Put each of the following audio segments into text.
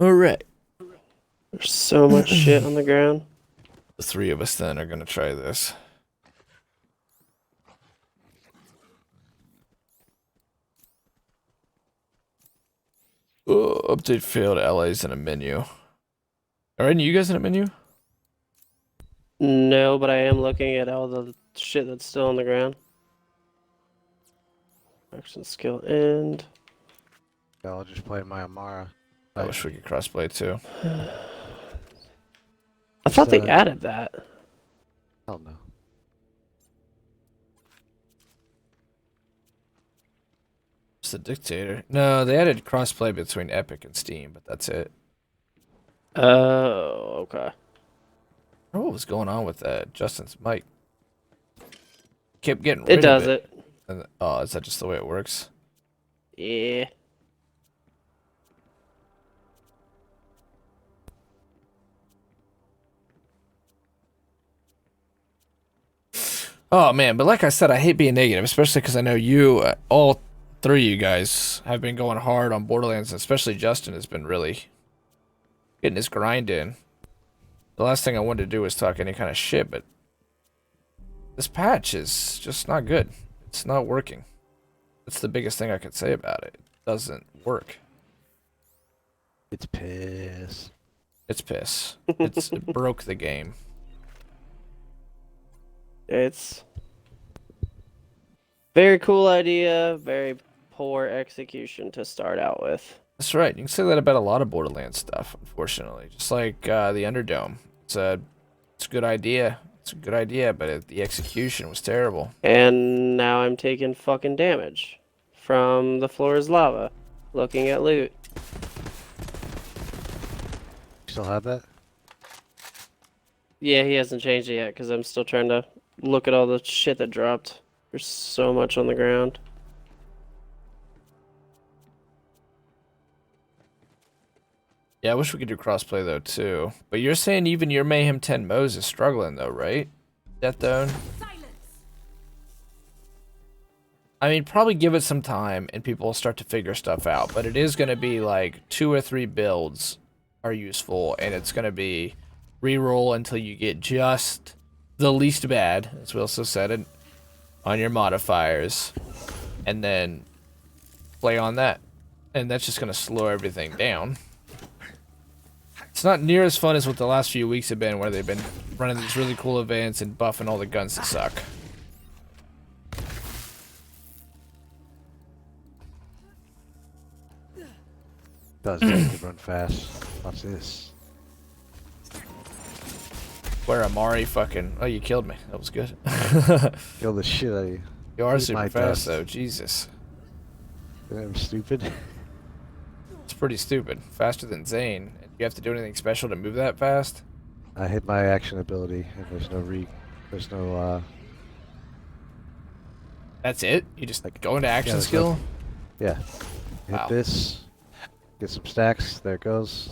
Alright. There's so much shit on the ground. The three of us then are gonna try this. Oh, update failed. Allies in a menu. Alright, you guys in a menu? No, but I am looking at all the shit that's still on the ground. Action skill end. Yeah, I'll just play my Amara. I wish we could crossplay too. I thought they added that. Hell no. It's the dictator. No, they added crossplay between Epic and Steam, but that's it. Oh, okay. I don't know what was going on with Justin's mic. Kept getting rid It does of it. And, oh, is that just the way it works? Yeah. Oh man, but like I said, I hate being negative, especially because I know you, all three of you guys, have been going hard on Borderlands, and especially Justin has been really getting his grind in. The last thing I wanted to do was talk any kind of shit, but this patch is just not good. It's not working. That's the biggest thing I could say about it. It doesn't work. It's piss. It's piss. It broke the game. It's very cool idea, very poor execution to start out with. That's right. You can say that about a lot of Borderlands stuff, unfortunately. Just like the Underdome. It's a good idea. It's a good idea, but the execution was terrible. And now I'm taking fucking damage from the floor is lava. Looking at loot. You still have that? Yeah, he hasn't changed it yet because I'm still trying to look at all the shit that dropped. There's so much on the ground. Yeah, I wish we could do crossplay though too. But you're saying even your Mayhem 10 Mo's is struggling though, right? Death Zone. I mean, probably give it some time and people will start to figure stuff out. But it is going to be like 2 or 3 builds are useful, and it's going to be reroll until you get just the least bad, as we also said it, on your modifiers, and then play on that. And that's just going to slow everything down. It's not near as fun as what the last few weeks have been, where they've been running these really cool events and buffing all the guns that suck. Does make it run fast. Watch this. Where Amari fucking... Oh, you killed me. That was good. Kill the shit out of you. You are Eat super my fast, dust. though. Jesus. I'm stupid. It's pretty stupid. Faster than Zane. You have to do anything special to move that fast? I hit my action ability, and there's no That's it? You just like go into action there's skill? yeah. Hit Wow. this. Get some stacks. There it goes.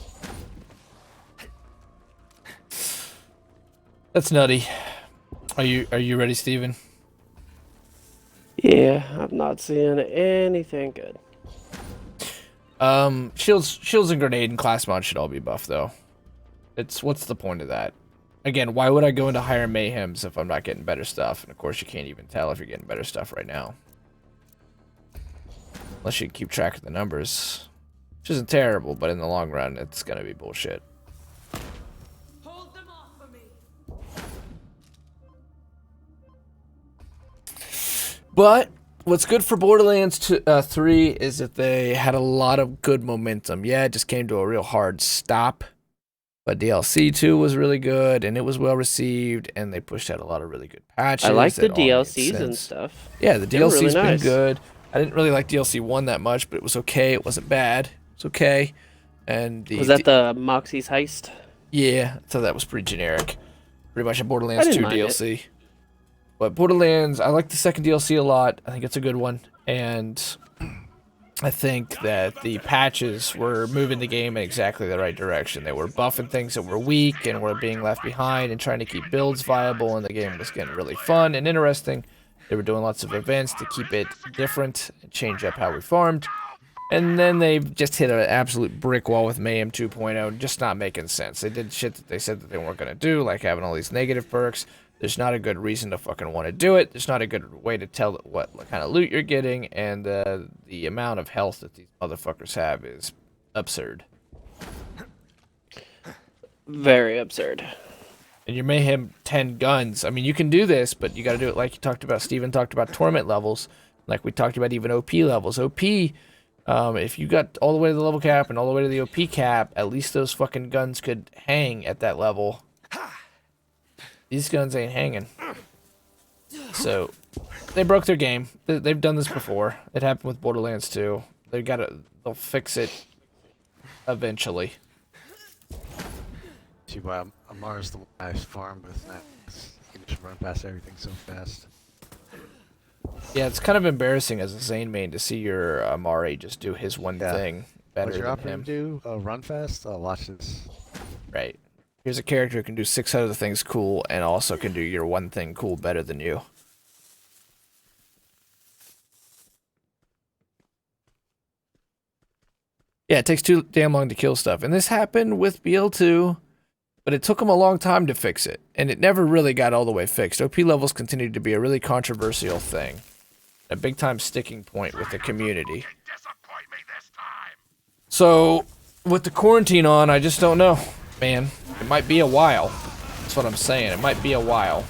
That's nutty. Are you ready, Steven? Yeah, I'm not seeing anything good. Shields and grenade and class mod should all be buffed though. What's the point of that? Again, why would I go into higher mayhems if I'm not getting better stuff? And of course you can't even tell if you're getting better stuff right now. Unless you keep track of the numbers. Which isn't terrible, but in the long run it's gonna be bullshit. Hold them off for me. But what's good for Borderlands 3 is that they had a lot of good momentum. Yeah, it just came to a real hard stop. But DLC 2 was really good, and it was well received, and they pushed out a lot of really good patches. I like the that all made DLCs and sense. stuff. Yeah, the They were DLC's really been nice. good. I didn't really like DLC 1 that much, but it was okay. It wasn't bad. It's okay. And Was that the Moxie's heist? Yeah, so that was pretty generic. Pretty much a I Borderlands didn't 2 mind it. DLC. But Borderlands, I like the second DLC a lot. I think it's a good one. And I think that the patches were moving the game in exactly the right direction. They were buffing things that were weak and were being left behind and trying to keep builds viable, and the game was getting really fun and interesting. They were doing lots of events to keep it different and change up how we farmed. And then they just hit an absolute brick wall with Mayhem 2.0, just not making sense. They did shit that they said that they weren't going to do, like having all these negative perks. There's not a good reason to fucking want to do it. There's not a good way to tell what kind of loot you're getting, and the amount of health that these motherfuckers have is absurd. Very absurd. And your Mayhem 10 guns, I mean, you can do this, but you got to do it like you talked about. Steven talked about torment levels, like we talked about even OP levels. OP, if you got all the way to the level cap and all the way to the OP cap, at least those fucking guns could hang at that level. These guns ain't hanging. So, they broke their game. They've done this before. It happened with Borderlands 2. They'll fix it eventually. See why Amar's the one I farm with now. You can just run past everything so fast. Yeah, it's kind of embarrassing as a Zane main to see your Amari just do his one thing better What's your than operative him. do? Run fast? Watch this. Right. Here's a character who can do 6 other things cool and also can do your one thing cool better than you. Yeah, it takes too damn long to kill stuff. And this happened with BL2, but it took them a long time to fix it. And it never really got all the way fixed. OP levels continued to be a really controversial thing. A big time sticking point with the community. So, with the quarantine on, I just don't know, man. It might be a while. That's what I'm saying. It might be a while.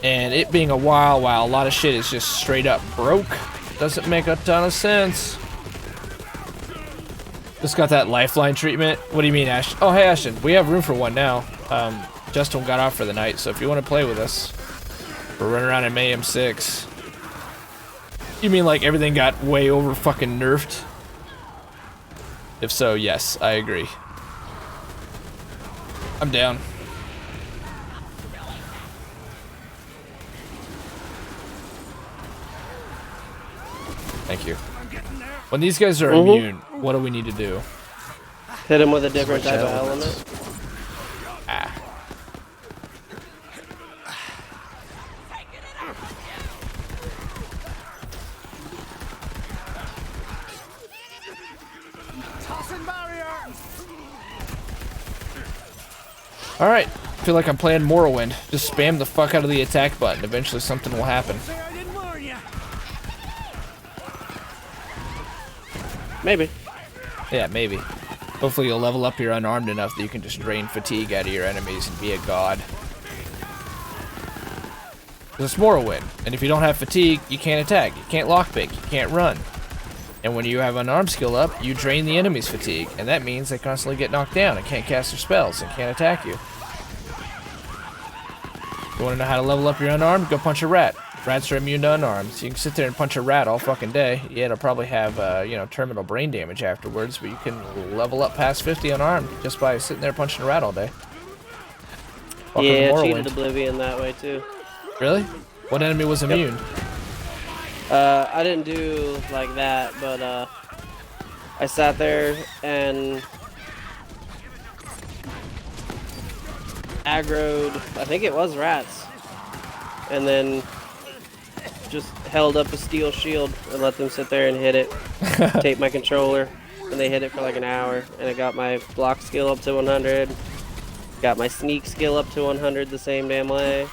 And it being a while a lot of shit is just straight up broke, doesn't make a ton of sense. Just got that lifeline treatment. What do you mean, Ash? Oh, hey, Ashton. We have room for one now. Justin got off for the night, so if you want to play with us, we're running around in Mayhem 6. You mean like everything got way over fucking nerfed? If so, yes, I agree. I'm down. Thank you. When these guys are immune, what do we need to do? Hit him with a different type of element. Ah. Alright, I feel like I'm playing Morrowind. Just spam the fuck out of the attack button. Eventually something will happen. Maybe. Yeah, maybe. Hopefully you'll level up your unarmed enough that you can just drain fatigue out of your enemies and be a god. 'Cause it's Morrowind, and if you don't have fatigue, you can't attack, you can't lockpick, you can't run. And when you have unarmed skill up, you drain the enemy's fatigue, and that means they constantly get knocked down and can't cast their spells and can't attack you. You want to know how to level up your unarmed? Go punch a rat. Rats are immune to unarmed, so you can sit there and punch a rat all fucking day. Yeah, it'll probably have, terminal brain damage afterwards, but you can level up past 50 unarmed just by sitting there punching a rat all day. Welcome to Yeah, Morrowind. cheated Oblivion that way too. Really? What enemy was immune? I didn't do like that, but I sat there and aggroed, I think it was rats, and then just held up a steel shield and let them sit there and hit it. Tape my controller, and they hit it for like an hour, and I got my block skill up to 100, got my sneak skill up to 100 the same damn way.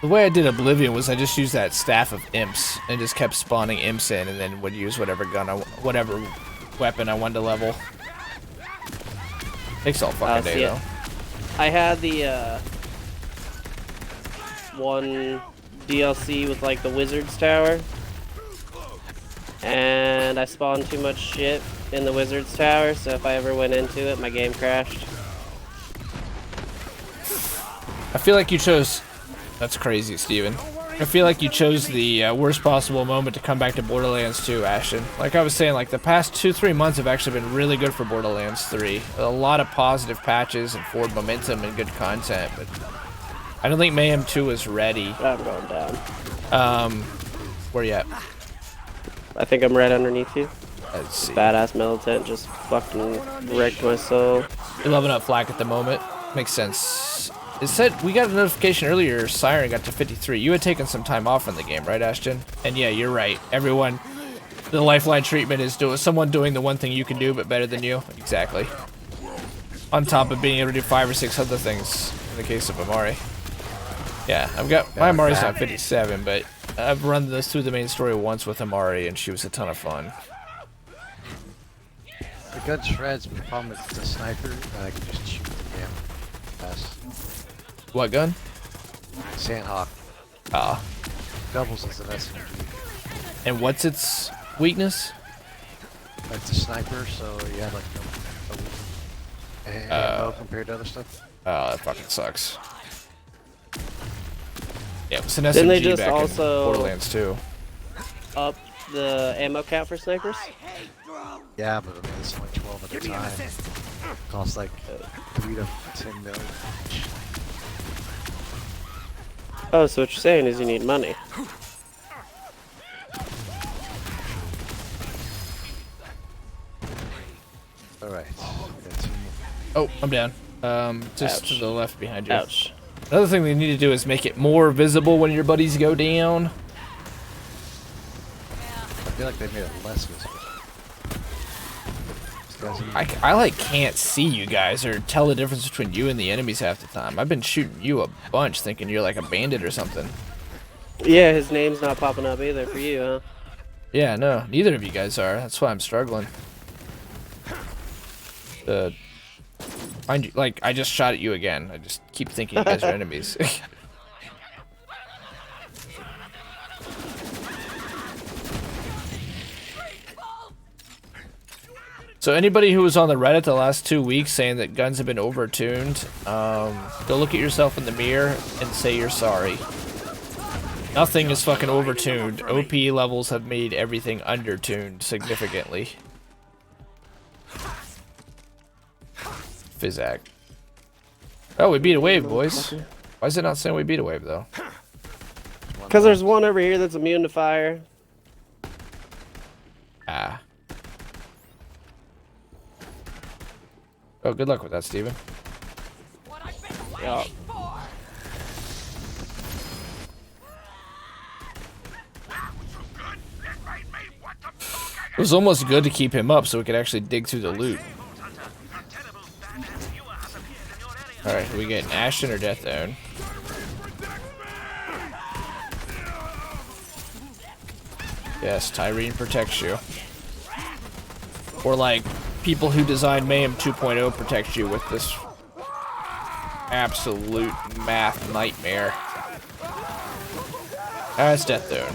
The way I did Oblivion was I just used that staff of imps and just kept spawning imps in, and then would use whatever whatever weapon I wanted to level. Takes all fucking day though. I had the one DLC with like the Wizard's Tower, and I spawned too much shit in the Wizard's Tower, so if I ever went into it, my game crashed. I feel like you chose... That's crazy, Steven. I feel like you chose the worst possible moment to come back to Borderlands 2, Ashton. Like I was saying, like the past 2-3 months have actually been really good for Borderlands 3. A lot of positive patches and forward momentum and good content, but I don't think Mayhem 2 is ready. I'm going down. Where you at? I think I'm right underneath you. Let's see. Badass militant just fucking wrecked my soul. You're loving up flak at the moment. Makes sense. it said we got a notification earlier. Siren got to 53. You had taken some time off in the game, right, Ashton? And yeah, you're right. Everyone, the lifeline treatment is someone doing the one thing you can do, but better than you. Exactly. On top of being able to do 5 or 6 other things in the case of Amari. Yeah, I've got my Amari's not 57, but I've run this through the main story once with Amari, and she was a ton of fun. The gun shreds, but the problem is it's a sniper, and I can just shoot the damn pass. What gun? Sandhawk Ah. doubles as an SMG. And what's its weakness? It's a sniper, so you have like no ammo compared to other stuff. Oh, that fucking sucks. Yeah, it's an SMG Didn't they just back also- in Borderlands 2. Up the ammo count for snipers? Yeah, but I mean, it's only 12 at a time. Costs like 3 to 10 million each. Oh, so what you're saying is you need money. Alright. Oh, I'm down. Just Ouch. to the left behind you. Ouch. Another thing they need to do is make it more visible when your buddies go down. I feel like they made it less visible. I like can't see you guys or tell the difference between you and the enemies half the time. I've been shooting you a bunch thinking you're like a bandit or something. Yeah, his name's not popping up either for you, huh? Yeah, no, neither of you guys are. That's why I'm struggling. Find you, like, I just shot at you again. I just keep thinking you guys are enemies. So anybody who was on the Reddit the last 2 weeks saying that guns have been overtuned, go look at yourself in the mirror and say you're sorry. Nothing is fucking overtuned. OP levels have made everything undertuned significantly. Fizzac. Oh, we beat a wave, boys. Why is it not saying we beat a wave, though? Because there's one over here that's immune to fire. Ah. Oh, good luck with that, Steven. Yeah. It was almost good to keep him up so we could actually dig through the loot. Alright, we get Ashton or Death Zone. Yes, Tyrene protects you. Or like, people who designed Mayhem 2.0 protect you with this absolute math nightmare. That's Death Zone.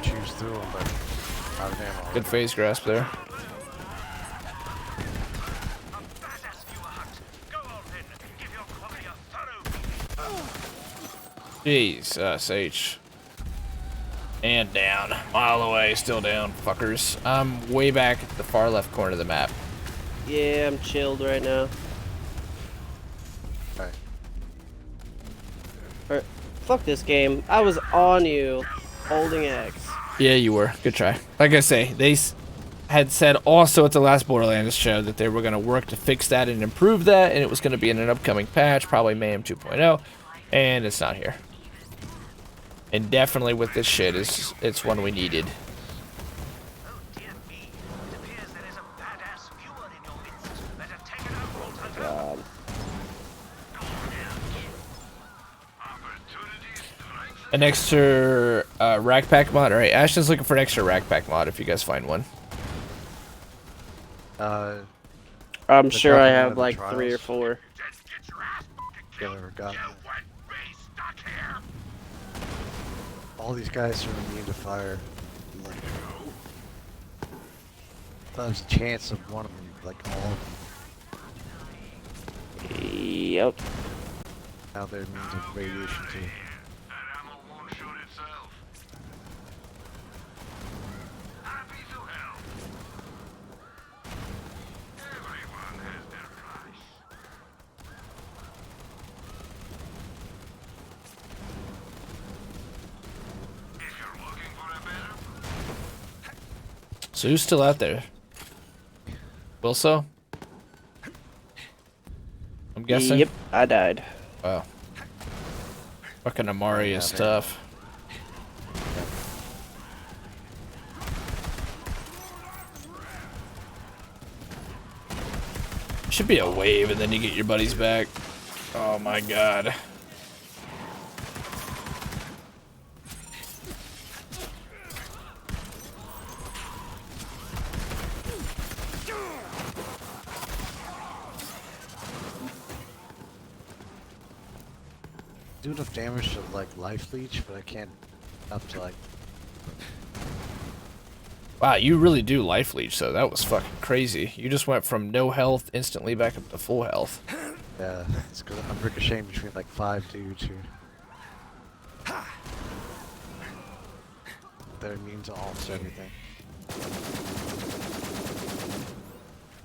Choose through them, but out of ammo. Good phase grasp there. Jesus H. And down. Mile away, still down, fuckers. I'm way back at the far left corner of the map. Yeah, I'm chilled right now. Alright. Or, fuck this game. I was on you, holding X. Yeah, you were. Good try. Like I say, they had said also at the last Borderlands show that they were going to work to fix that and improve that, and it was going to be in an upcoming patch, probably Mayhem 2.0, and it's not here. And definitely with this shit, it's one we needed. God. An extra rack pack mod. All right, Ashton's looking for an extra rack pack mod if you guys find one. I'm sure I talking have about like the 3 or trials? 4. Yeah, never got all these guys are immune to fire. Like, there's a chance of one of them, like all of them. Yep. Now they're immune to radiation too. So who's still out there? Wilso? I'm guessing. Yep, I died. Wow. Fucking Amari is man. tough. Should be a wave and then you get your buddies back. Oh my god. Do enough damage to like life leech, but I can't up to like. Wow, you really do life leech, so that was fucking crazy. You just went from no health instantly back up to full health. Yeah, it's good. I'm ricocheting between like 5 dudes who they're immune to almost everything.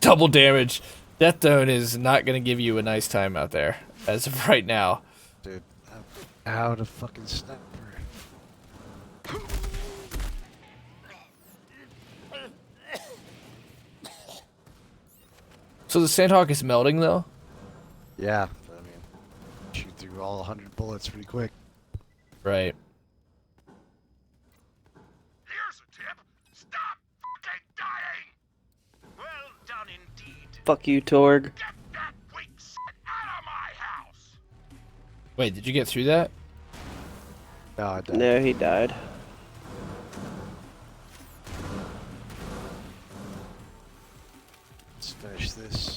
Double damage. Death Zone is not gonna give you a nice time out there, as of right now. Dude, I'm out of fucking sniper. So the Sandhawk is melting though? Yeah, but I mean, shoot through all 100 bullets pretty quick. Right. Here's a tip. Stop fucking dying. Well done indeed. Fuck you, Torg. Get that weak shit out of my house. Wait, did you get through that? No, I died. No, he died. Let's finish this.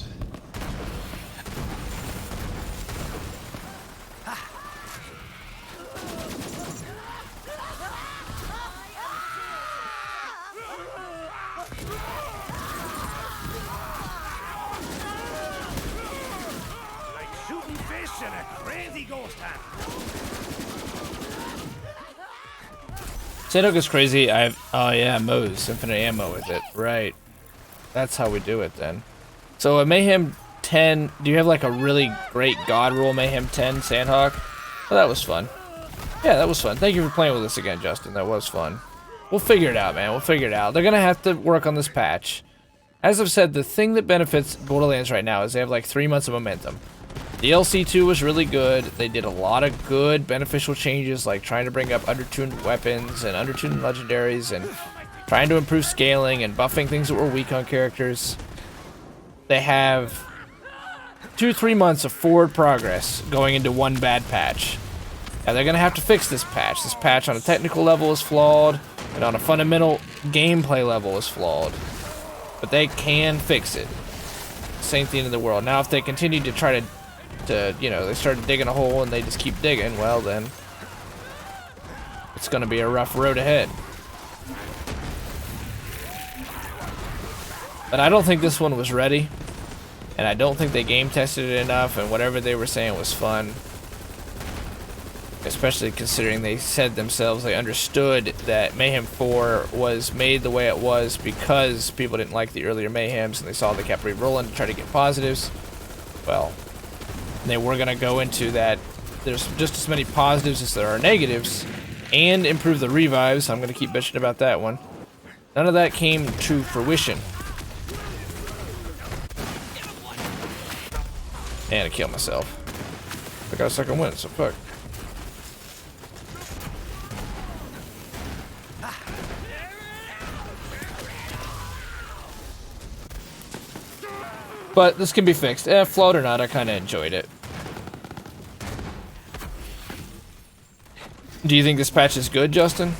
Like shooting fish in a crazy ghost hunt. Sandhawk is crazy. Oh yeah, Moe's infinite ammo with it. Right. That's how we do it then. So a Mayhem 10, do you have like a really great God roll Mayhem 10 Sandhawk? Oh, that was fun. Yeah, that was fun. Thank you for playing with us again, Justin. That was fun. We'll figure it out, man. We'll figure it out. They're gonna have to work on this patch. As I've said, the thing that benefits Borderlands right now is they have like 3 months of momentum. DLC 2 was really good. They did a lot of good beneficial changes, like trying to bring up undertuned weapons and undertuned legendaries and trying to improve scaling and buffing things that were weak on characters. They have 2-3 months of forward progress going into one bad patch. Now they're gonna have to fix this patch. This patch on a technical level is flawed, and on a fundamental gameplay level is flawed. But they can fix it. Same thing in the world. Now if they continue to try to you know, they started digging a hole and they just keep digging, well then it's gonna be a rough road ahead. But I don't think this one was ready, and I don't think they game tested it enough, and whatever they were saying was fun. Especially considering they said themselves they understood that Mayhem 4 was made the way it was because people didn't like the earlier Mayhems and they saw they kept re-rolling to try to get positives. Well, they were going to go into that there's just as many positives as there are negatives and improve the revives. I'm going to keep bitching about that one. None of that came to fruition. And I killed myself. I got a second win, so fuck. But this can be fixed. Flawed or not, I kind of enjoyed it. Do you think this patch is good, Justin?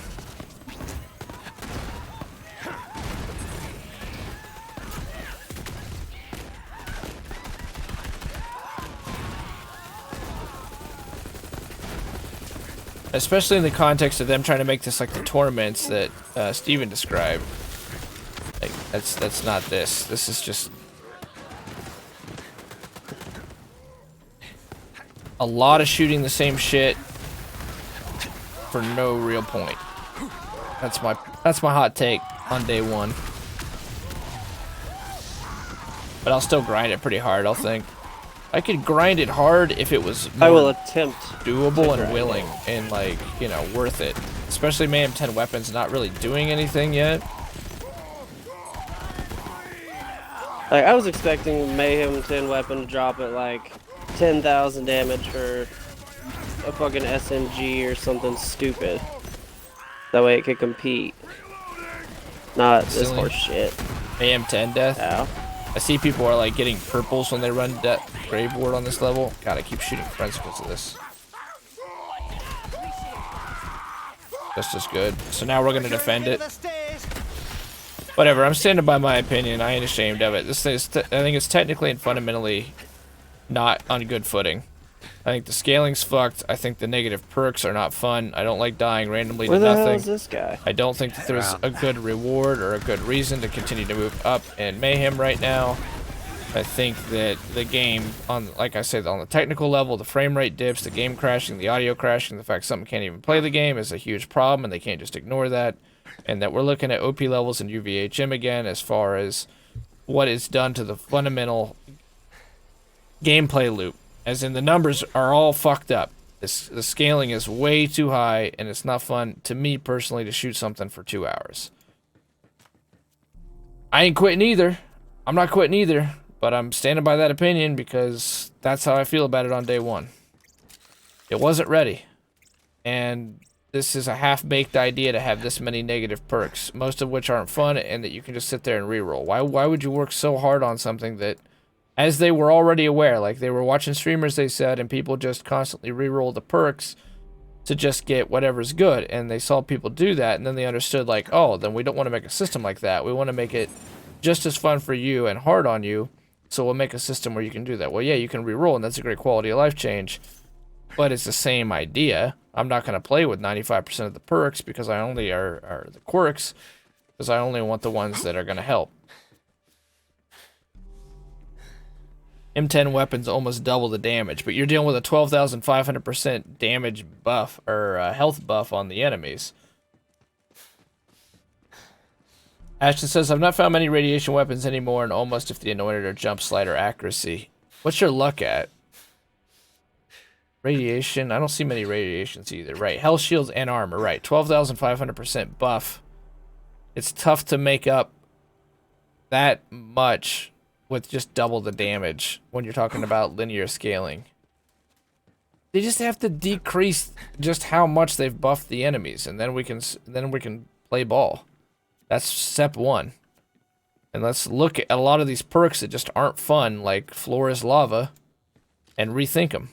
Especially in the context of them trying to make this like the tournaments that Steven described. Like, that's not this. This is just a lot of shooting the same shit for no real point. That's my hot take on day one. But I'll still grind it pretty hard, I'll think. I could grind it hard if it was more I will attempt. doable and willing and, like, you know, worth it. Especially Mayhem 10 weapons not really doing anything yet. Like, I was expecting Mayhem 10 weapon to drop at like 10,000 damage for a fucking SMG or something stupid. That way it could compete. Not this Silly. horse shit. AM10 death. Ow. I see people are like getting purples when they run Grave Ward on this level. God, I keep shooting friends because of this. Just as good. So now we're gonna defend it. Whatever, I'm standing by my opinion. I ain't ashamed of it. This is, I think it's technically and fundamentally not on good footing. I think the scaling's fucked. I think the negative perks are not fun. I don't like dying randomly Where to the nothing. hell is this guy? I don't think that there's a good reward or a good reason to continue to move up in Mayhem right now. I think that the game, like I said, on the technical level, the frame rate dips, the game crashing, the audio crashing, the fact something can't even play the game is a huge problem, and they can't just ignore that. And that we're looking at OP levels in UVHM again as far as what is done to the fundamental gameplay loop. As in, the numbers are all fucked up. The scaling is way too high, and it's not fun, to me personally, to shoot something for 2 hours. I ain't quitting either. I'm not quitting either, but I'm standing by that opinion because that's how I feel about it on day one. It wasn't ready. And this is a half-baked idea to have this many negative perks, most of which aren't fun, and that you can just sit there and reroll. Why would you work so hard on something that, as they were already aware, like they were watching streamers, they said, and people just constantly re-roll the perks to just get whatever's good, and they saw people do that, and then they understood, like, oh, then we don't want to make a system like that. We want to make it just as fun for you and hard on you, so we'll make a system where you can do that. Well, yeah, you can re-roll, and that's a great quality of life change, but it's the same idea. I'm not going to play with 95% of the perks because I only are the quirks, because I only want the ones that are going to help. M10 weapons almost double the damage, but you're dealing with a 12,500% damage buff, or health buff on the enemies. Ashton says, I've not found many radiation weapons anymore, and almost if the anointed or jump slider accuracy. What's your luck at? Radiation, I don't see many radiations either. Right, health shields and armor, right. 12,500% buff. It's tough to make up that much with just double the damage when you're talking about linear scaling. They just have to decrease just how much they've buffed the enemies, and then we can play ball. That's step one. And let's look at a lot of these perks that just aren't fun, like Floor is Lava, and rethink them.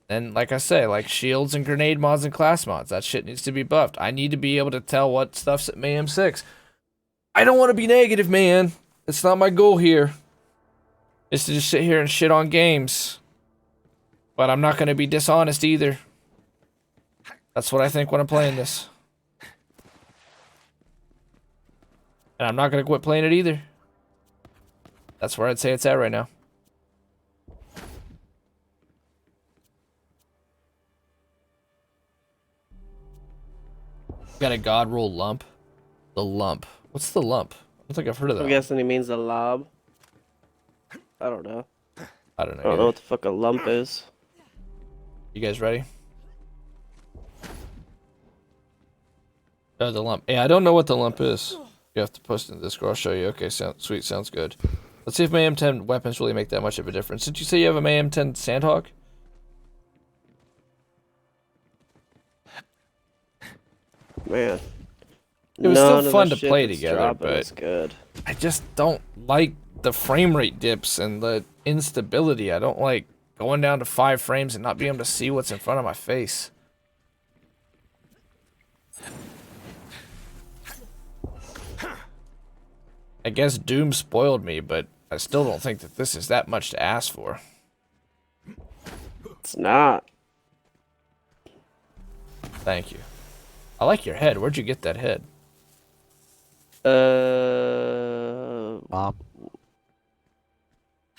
And like I say, like shields and grenade mods and class mods, that shit needs to be buffed. I need to be able to tell what stuff's at Mayhem 6. I don't want to be negative, man. It's not my goal here. It's to just sit here and shit on games. But I'm not going to be dishonest either. That's what I think when I'm playing this. And I'm not going to quit playing it either. That's where I'd say it's at right now. Got a god roll lump. The lump. What's the lump? I don't think I've heard of that. I'm guessing he means a lob. I don't know. I don't know. I don't know what the fuck a lump is. You guys ready? Oh, the lump. Yeah, I don't know what the lump is. You have to post it in the Discord. I'll show you. Okay, sweet. Sounds good. Let's see if Mayhem 10 weapons really make that much of a difference. Did you say you have a Mayhem 10 Sandhawk? Man. It was still fun to play together, but it's good. I just don't like the frame rate dips and the instability. I don't like going down to 5 frames and not being able to see what's in front of my face. I guess Doom spoiled me, but I still don't think that this is that much to ask for. It's not. Thank you. I like your head. Where'd you get that head? Bob.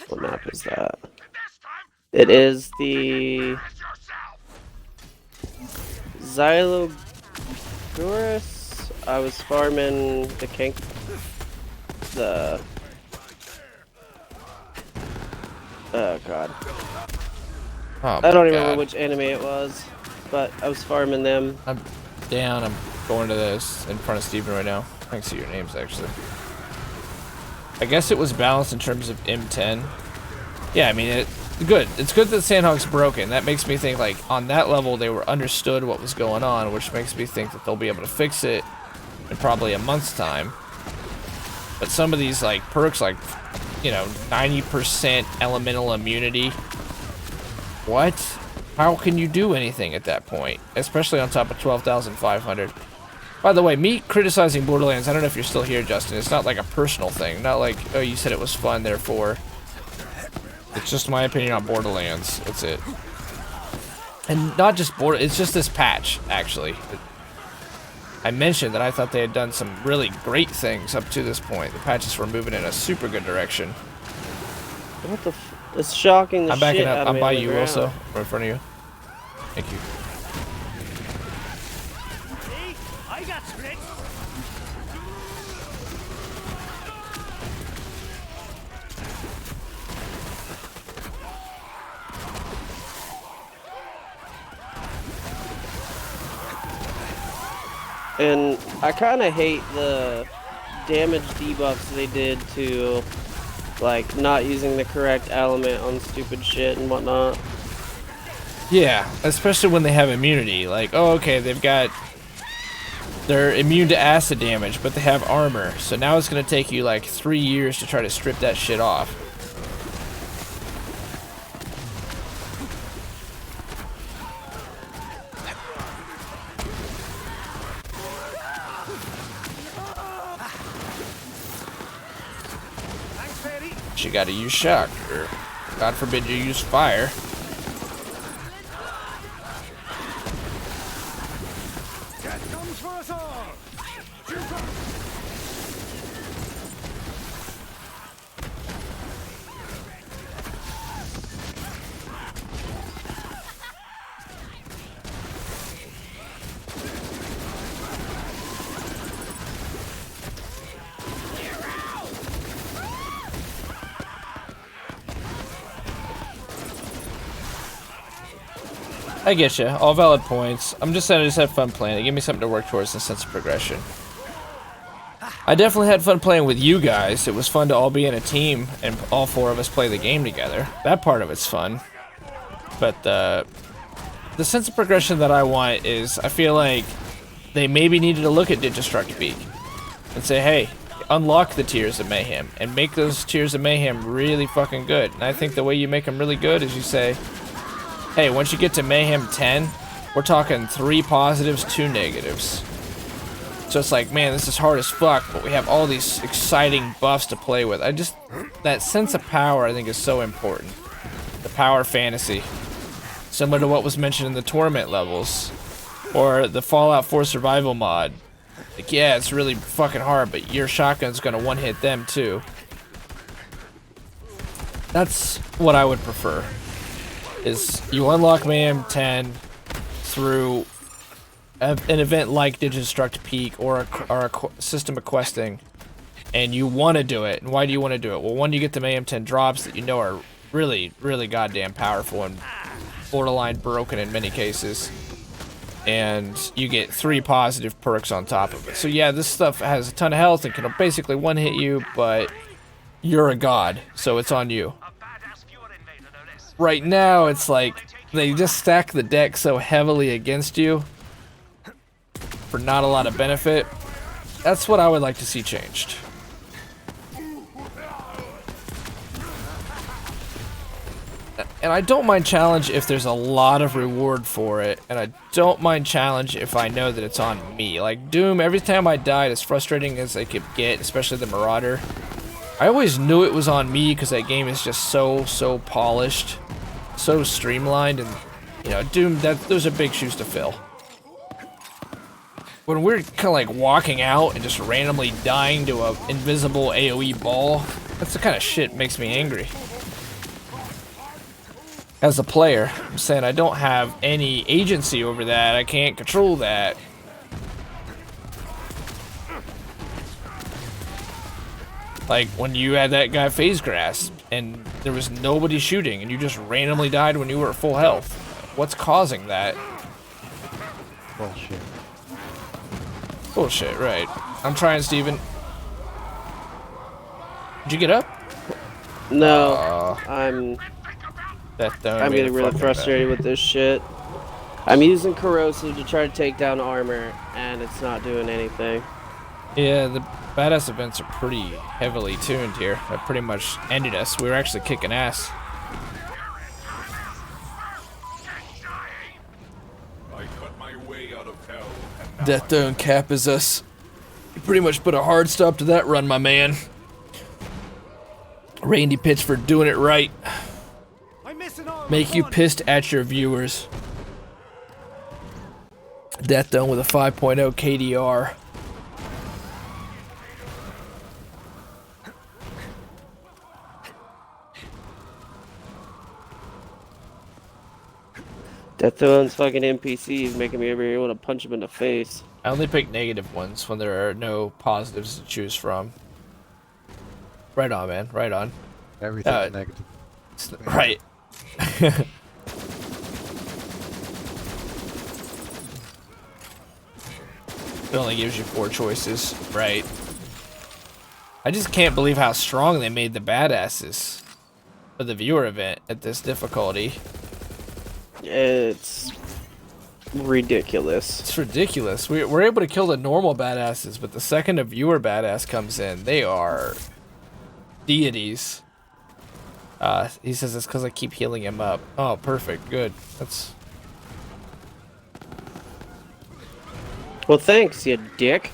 What map is that? It is the Xylogoras. I was farming the oh god. Oh, I don't even remember which enemy it was, but I was farming them. I'm down. I'm going to this in front of Steven right now. I can see your names actually. I guess it was balanced in terms of M10. Yeah, I mean, good. It's good that Sandhawk's broken. That makes me think, like, on that level, they were understood what was going on, which makes me think that they'll be able to fix it in probably a month's time. But some of these, like, perks, like, you know, 90% elemental immunity. What? How can you do anything at that point? Especially on top of 12,500. By the way, me criticizing Borderlands, I don't know if you're still here, Justin. It's not like a personal thing. Not like, oh, you said it was fun, therefore. It's just my opinion on Borderlands. That's it. And not just it's just this patch, actually. I mentioned that I thought they had done some really great things up to this point. The patches were moving in a super good direction. What the it's shocking the I'm backing shit up. out of I'm me by on the you ground. also. Right in front of you. Thank you. I got tricks. And I kind of hate the damage debuffs they did to, like, not using the correct element on stupid shit and whatnot. Yeah, especially when they have immunity. Like, oh, okay, they're immune to acid damage, but they have armor. So now it's gonna take you like 3 years to try to strip that shit off. You gotta use shock, or God forbid you use fire. That comes for us all. I get you. All valid points. I'm just saying I just had fun playing. It gave me something to work towards in a sense of progression. I definitely had fun playing with you guys. It was fun to all be in a team and all four of us play the game together. That part of it's fun. But the sense of progression that I want is, I feel like they maybe needed to look at Digistruct Peak and say, hey, unlock the Tears of Mayhem and make those Tears of Mayhem really fucking good. And I think the way you make them really good is you say, hey, once you get to Mayhem 10, we're talking 3 positives, 2 negatives. So it's like, man, this is hard as fuck, but we have all these exciting buffs to play with. That sense of power, I think, is so important. The power fantasy. Similar to what was mentioned in the tournament levels. Or the Fallout 4 survival mod. Like, yeah, it's really fucking hard, but your shotgun's gonna one-hit them too. That's what I would prefer. Is you unlock Mayhem 10 through an event like Digistruct Peak or a system of questing, and you want to do it. And why do you want to do it? Well, one, you get the Mayhem 10 drops that you know are really, really goddamn powerful and borderline broken in many cases. And you get 3 positive perks on top of it. So yeah, this stuff has a ton of health and can basically one-hit you, but you're a god, so it's on you. Right now, it's like they just stack the deck so heavily against you for not a lot of benefit. That's what I would like to see changed. And I don't mind challenge if there's a lot of reward for it, and I don't mind challenge if I know that it's on me. Like Doom, every time I died, as frustrating as I could get, especially the Marauder, I always knew it was on me because that game is just so polished, so streamlined, and you know, Doom, those are big shoes to fill. When we're kind of like walking out and just randomly dying to an invisible AoE ball, that's the kind of shit that makes me angry. As a player, I'm saying I don't have any agency over that. I can't control that. Like when you had that guy phase grass and there was nobody shooting and you just randomly died when you were at full health. What's causing that? Bullshit. Bullshit, right. I'm trying, Steven. Did you get up? No, I'm That don't I'm mean getting really fucking frustrated bad. with this shit. I'm using corrosive to try to take down armor, and it's not doing anything. Yeah, the badass events are pretty heavily tuned here. That pretty much ended us. We were actually kicking ass. I cut my way out of hell, and now Death don't cap is us. You pretty much put a hard stop to that run, my man. Randy Pitchford doing it right. Make you pissed at your viewers. Death Dome with a 5.0 KDR. Death Throne's fucking NPCs making me ever able to punch him in the face. I only pick negative ones when there are no positives to choose from. Right on, man. Right on. Everything's negative. Right. It only gives you 4 choices. Right. I just can't believe how strong they made the badasses for the viewer event at this difficulty. It's ridiculous. It's ridiculous. We're able to kill the normal badasses, but the second a viewer badass comes in, they are deities. He says it's because I keep healing him up. Oh, perfect. Good. That's... Well, thanks, you dick.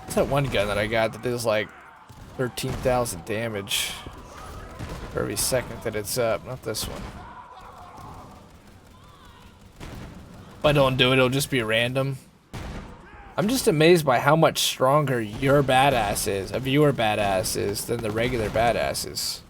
What's that one gun that I got that does like 13,000 damage for every second that it's up? Not this one. If I don't do it, it'll just be random. I'm just amazed by how much stronger your badass is, a viewer badass is, than the regular badasses.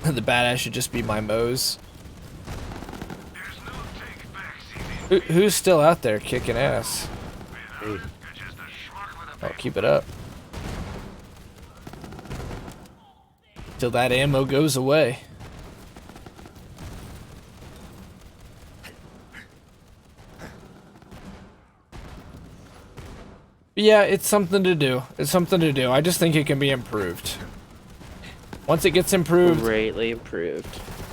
The badass should just be my Moes. Who's still out there kicking ass? Hey, Oh, keep it up. Till that ammo goes away. But yeah, it's something to do. It's something to do. I just think it can be improved. Once it gets improved, Greatly improved.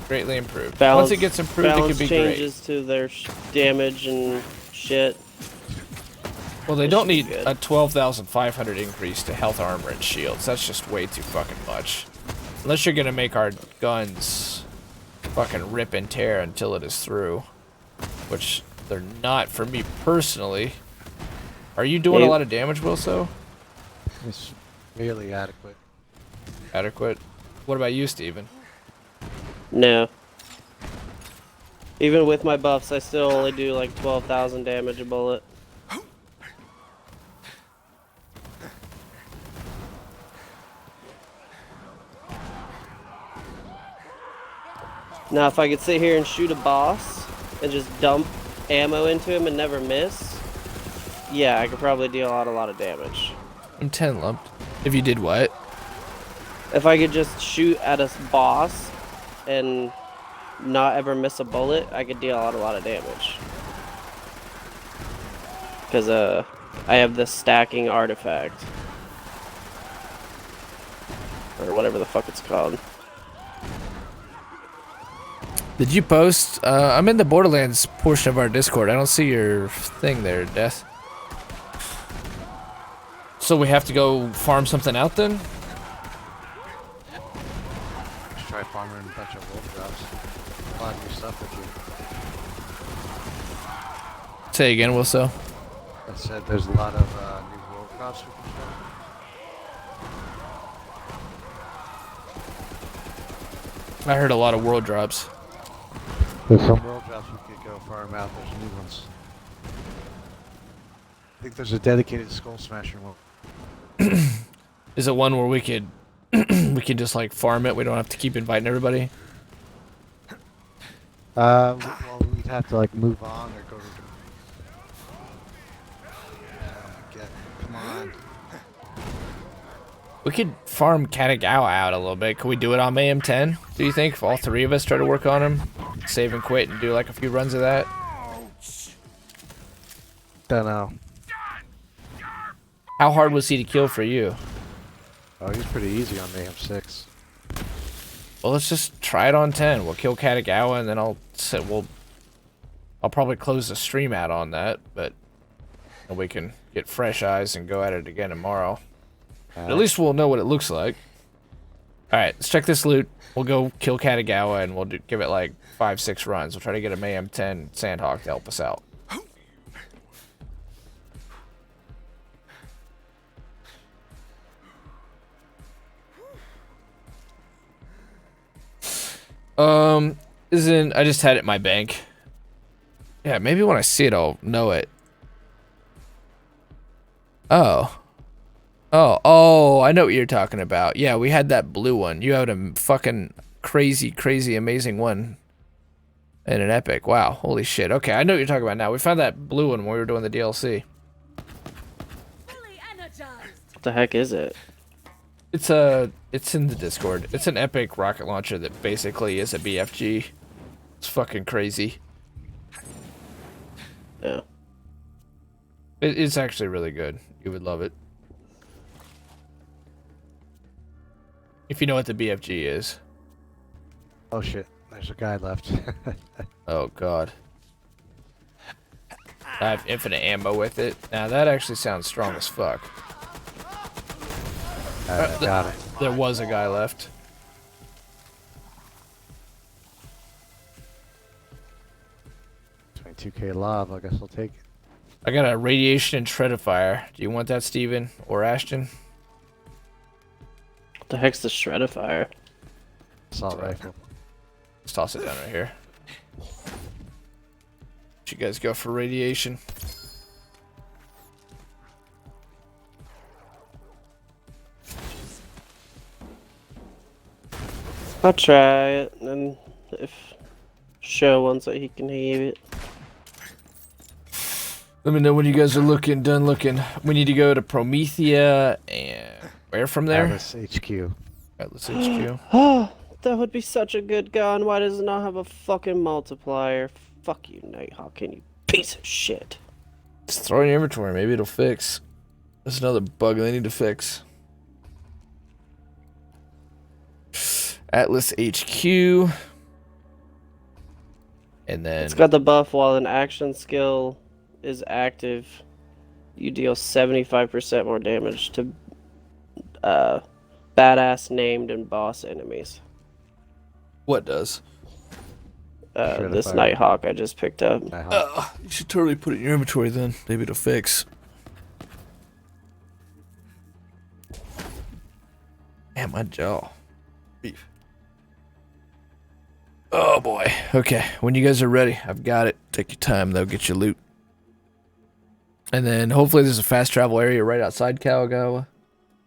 greatly improved. Balance, Once it gets improved, it balance could be changes to their damage and shit. great. Well, they This don't should be need good. a 12,500 increase to health, armor, and shields. That's just way too fucking much. Unless you're gonna make our guns fucking rip and tear until it is through. Which they're not for me personally. Are you doing a Hey. lot of damage, Wilso? it's merely adequate. Adequate. What about you, Steven? No. Even with my buffs, I still only do like 12,000 damage a bullet. Now, if I could sit here and shoot a boss and just dump ammo into him and never miss, yeah, I could probably deal out a lot of damage. I'm 10 lumped. If you did what? If I could just shoot at a boss and not ever miss a bullet, I could deal out a lot of damage. Because I have this stacking artifact. Or whatever the fuck it's called. Did you post? I'm in the Borderlands portion of our Discord. I don't see your thing there, Death. So we have to go farm something out then? Just try farming a bunch of wolf drops. A lot of new stuff with you. Say again, Wilso. I said there's a lot of new wolf drops we can try. I heard a lot of world drops. There's some world drops we could go farm out. There's new ones. I think there's a dedicated Skull Smasher one. Is it one where we could we can just like farm it? We don't have to keep inviting everybody. Well, we'd have to like move on or go to. We could farm Katagawa out a little bit. Could we do it on AM10? Do you think? If all three of us try to work on him? Save and quit and do like a few runs of that? Don't know. How hard was he to kill for you? Oh, he's pretty easy on Mayhem 6. Well, let's just try it on 10. We'll kill Katagawa and then I'll probably close the stream out on that, but we can get fresh eyes and go at it again tomorrow. At least we'll know what it looks like. Alright, let's check this loot. We'll go kill Katagawa and we'll give it like 5-6 runs. We'll try to get a Mayhem 10 Sandhawk to help us out. I just had it in my bank. Yeah, maybe when I see it, I'll know it. Oh, I know what you're talking about. Yeah, we had that blue one. You had a fucking crazy, amazing one. And an epic. Wow, holy shit. Okay, I know what you're talking about now. We found that blue one when we were doing the DLC. Fully energized. What the heck is it? It's in the Discord. It's an epic rocket launcher that basically is a BFG. It's fucking crazy. Yeah. It's actually really good. You would love it. If you know what the BFG is. Oh shit, there's a guy left. Oh god. I have infinite ammo with it. Now that actually sounds strong as fuck. Got it. There was a guy left. $22K lob, I guess I'll take it. I got a radiation and shreddifier. Do you want that, Steven? Or Ashton? What the heck's the shreddifier? Assault rifle. Let's toss it down right here. You guys go for radiation. I'll try it, and if Show wants it, he can have it. Let me know when you guys are done looking. We need to go to Promethea and where from there? Atlas HQ. Atlas HQ. Oh, that would be such a good gun. Why does it not have a fucking multiplier? Fuck you, Nighthawk, and you piece of shit. Just throw it in your inventory. Maybe it'll fix. That's another bug they need to fix. Atlas HQ. And then... It's got the buff while an action skill is active. You deal 75% more damage to badass named and boss enemies. What does? This Nighthawk I just picked up. You should totally put it in your inventory then. Maybe it'll fix. Man, my jaw. Beef. Oh boy. Okay, when you guys are ready, I've got it. Take your time though, get your loot. And then hopefully there's a fast travel area right outside Kalagawa.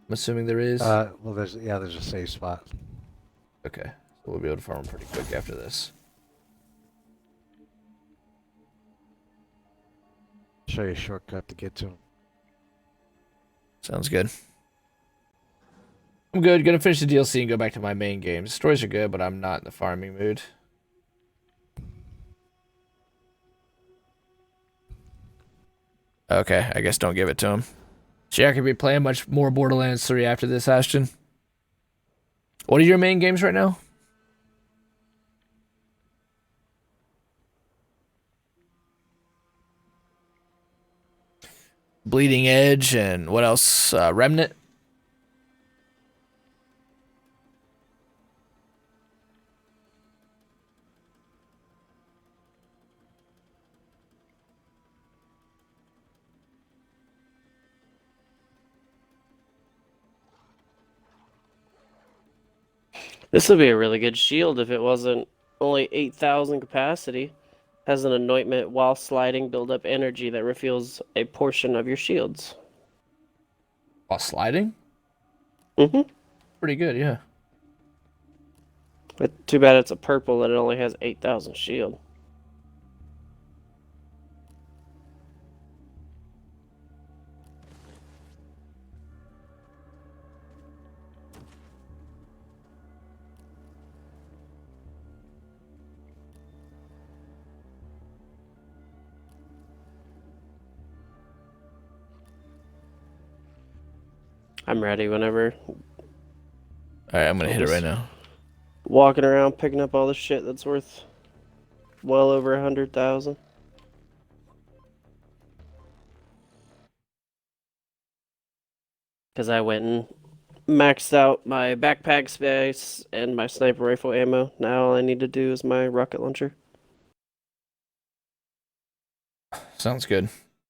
I'm assuming there is. Well, there's a safe spot. Okay, so we'll be able to farm pretty quick after this. Show you a shortcut to get to him. Sounds good. I'm good. Gonna finish the DLC and go back to my main games. Stories are good, but I'm not in the farming mood. Okay, I guess don't give it to him. So you're not gonna be playing much more Borderlands 3 after this, Ashton? What are your main games right now? Bleeding Edge and what else? Remnant? This would be a really good shield if it wasn't only 8,000 capacity. Has an anointment while sliding, build up energy that refuels a portion of your shields. While sliding? Mm-hmm. Pretty good, yeah. But too bad it's a purple and it only has 8,000 shield. I'm ready whenever. Alright, I'm gonna hit it right now. Walking around picking up all the shit that's worth well over 100,000. Because I went and maxed out my backpack space and my sniper rifle ammo. Now all I need to do is my rocket launcher. Sounds good.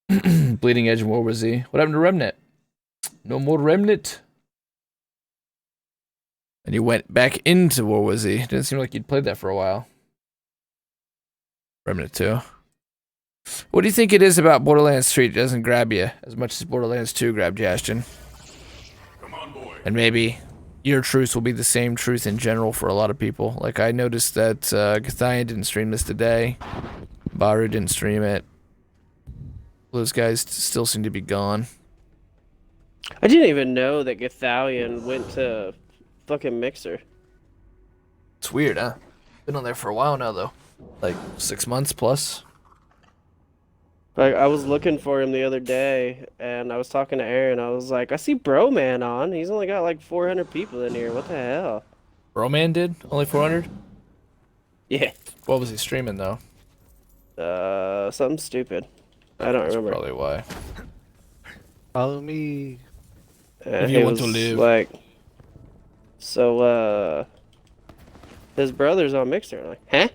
Bleeding Edge and World War Z. What happened to Remnant? No more Remnant. And you went back into World War Z. Didn't seem like you'd played that for a while. Remnant 2. What do you think it is about Borderlands 3 that doesn't grab you as much as Borderlands 2 grabbed you, Ashton? Come on, boy. And maybe your truth will be the same truth in general for a lot of people. Like, I noticed that Gathian didn't stream this today. Baru didn't stream it. Those guys still seem to be gone. I didn't even know that Gathalion went to fucking Mixer. It's weird, huh? Been on there for a while now, though. Like, 6 months plus. Like, I was looking for him the other day, and I was talking to Aaron. I was like, I see Broman on. He's only got like 400 people in here. What the hell? Broman did? Only 400? Yeah. What was he streaming, though? Something stupid. I don't That's remember. probably why. Follow me. If you He want to was live. like, so, his brother's on Mixer. I'm like, huh?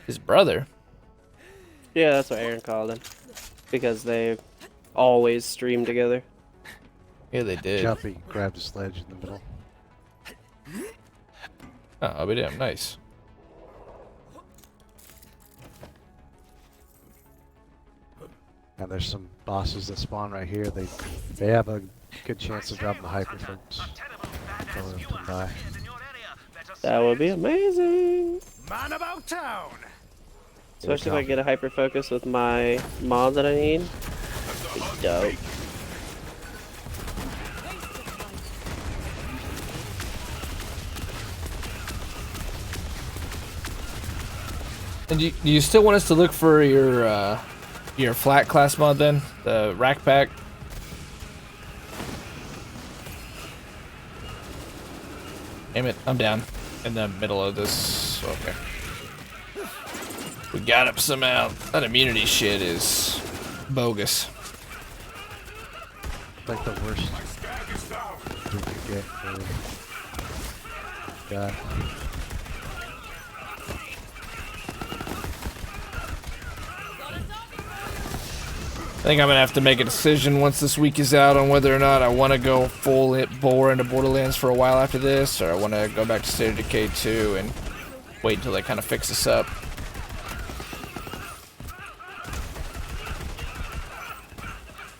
His brother? Yeah, that's what Aaron called him. Because they always stream together. Yeah, they did. Jumpy grabbed a sledge in the middle. Oh, I'll be damn nice. And there's some bosses that spawn right here. They have a good chance of dropping the hyperfolks. Don't let them die. That would be amazing. Man about town. Especially if I get a hyper focus with my mod that I need. Be dope. And do you still want us to look for your flat class mod then? The rack pack? Damn it, I'm down in the middle of this. Okay. We got up somehow. That immunity shit is bogus. Like the worst you could get for God. I think I'm gonna have to make a decision once this week is out on whether or not I want to go full bore into Borderlands for a while after this, or I want to go back to State of Decay 2 and wait until they kind of fix this up.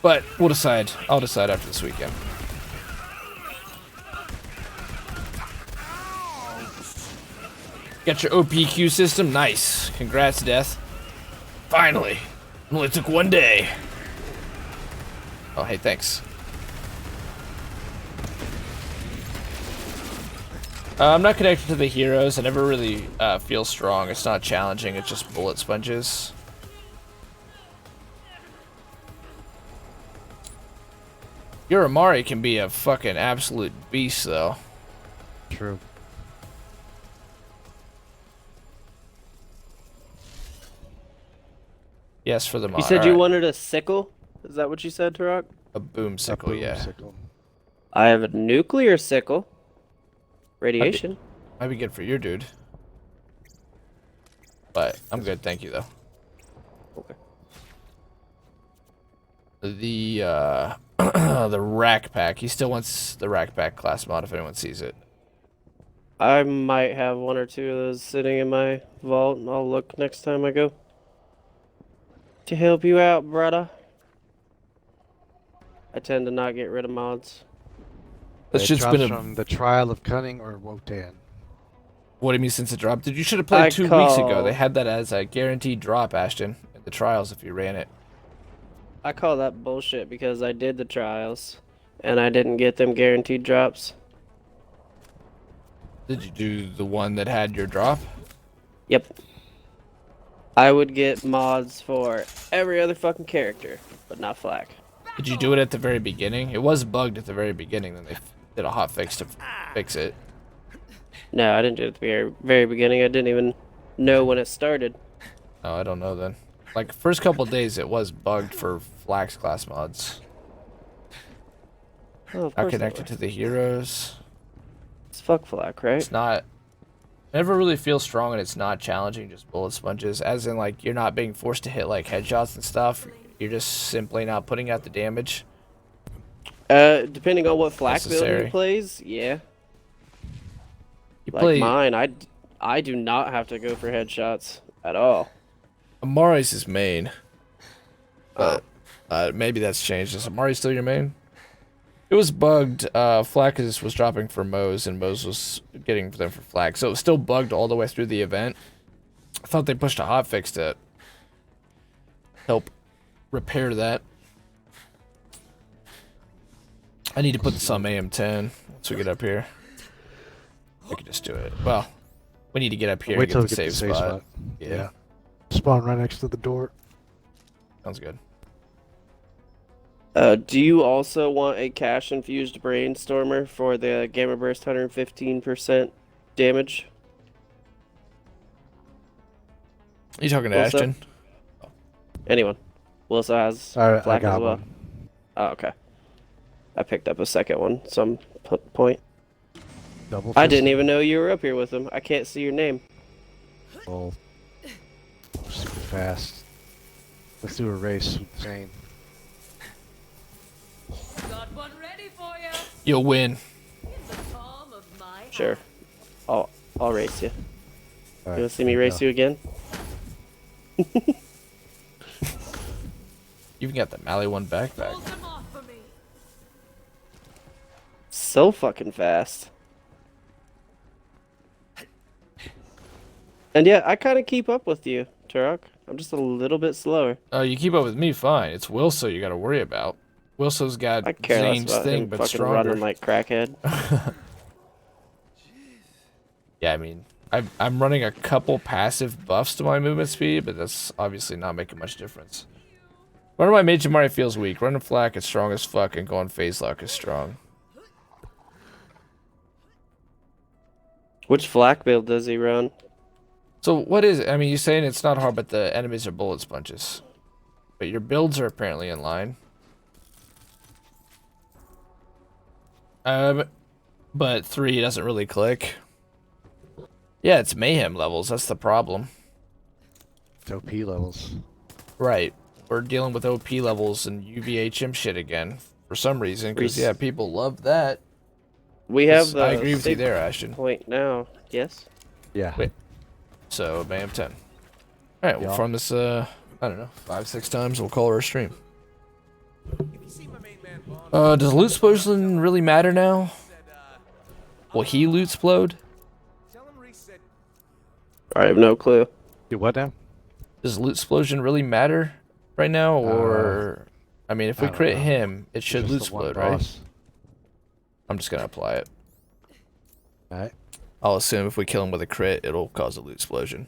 But we'll decide. I'll decide after this weekend. Got your OPQ system? Nice. Congrats, Death. Finally. Only took one day. Oh, hey, thanks. I'm not connected to the heroes. I never really feel strong. It's not challenging. It's just bullet sponges. Your Amari can be a fucking absolute beast, though. True. Yes, for the mod. You said you Alright. wanted a sickle? Is that what you said, Turok? A boom sickle, Boom yeah. sickle. I have a nuclear sickle. Radiation. Might be good for your dude. But I'm good, thank you, though. Okay. The the rack pack. He still wants the rack pack class mod if anyone sees it. I might have one or two of those sitting in my vault, and I'll look next time I go. To help you out, brother. I tend to not get rid of mods. That It shit's drops been a. from the Trial of Cunning or Wotan. What do you mean since it dropped? Dude, you should have played I 2 weeks ago. call- They had that as a guaranteed drop, Ashton, in the trials if you ran it. I call that bullshit because I did the trials, and I didn't get them guaranteed drops. Did you do the one that had your drop? Yep. I would get mods for every other fucking character, but not Flak. Did you do it at the very beginning? It was bugged at the very beginning, then they did a hot fix to fix it. No, I didn't do it at the very beginning. I didn't even know when it started. Oh, I don't know then. Like, first couple days it was bugged for Flax class mods. Oh, of Not course connected to the heroes. It's fuck Flak, right? It's not... Never really feels strong and it's not challenging, just bullet sponges. As in, like, you're not being forced to hit, like, headshots and stuff. You're just simply not putting out the damage. Depending on what Flak build Necessary. he plays, yeah. You Like play... mine, I do not have to go for headshots at all. Amari's his main. But maybe that's changed. Is Amari still your main? It was bugged. Flak was dropping for Moze, and Moze was getting them for Flak. So it was still bugged all the way through the event. I thought they pushed a hotfix to help repair that. I need to put this on AM10 once we get up here. We can just do it. Well, we need to get up here Wait and till get we the get safe the safe spot. spot. Yeah, Spawn right next to the door. sounds good. Do you also want a cash infused brainstormer for the Gamma Burst 115% damage? You talking to Also- Ashton? Anyone? Wilson has I Flak got as well. one. Oh, okay. I picked up a second one some point. Double I didn't fist. even know you were up here with him. I can't see your name. Well, super fast. Let's do a race with Zane. Got one ready for you. You'll win. In the palm of my Sure. hand. I'll race you. All You wanna see me race you again? You even got the Mally one backpack. Hold them off for me. So fucking fast. And yeah, I kind of keep up with you, Turok. I'm just a little bit slower. Oh, you keep up with me fine. It's Wilso you got to worry about. Wilso's got I care less Zane's about thing, him but fucking stronger. running like crackhead. Yeah, I mean, I'm running a couple passive buffs to my movement speed, but that's obviously not making much difference. Running my Mage Amari feels weak. Running Flak is strong as fuck, and going Phase Lock is strong. Which Flak build does he run? So what is it? I mean, you're saying it's not hard, but the enemies are bullet sponges. But your builds are apparently in line. But 3 doesn't really click. Yeah, it's mayhem levels. That's the problem. It's OP levels. Right. We're dealing with OP levels and UVHM shit again for some reason. Because, yeah, people love that. We have the I agree with you save there, Ashton. point now. Yes? Yeah. Wait. So, bam, 10. Alright, we'll Yeah. farm this, I don't know, 5-6 times. We'll call her a stream. Does loot explosion really matter now? Will he loot explode? I have no clue. Do what now? Does loot explosion really matter right now? Or, I mean, if we I don't crit know. him, it should Just loot the one explode, right? boss. I'm just gonna apply it. Alright. I'll assume if we kill him with a crit, it'll cause a loot explosion.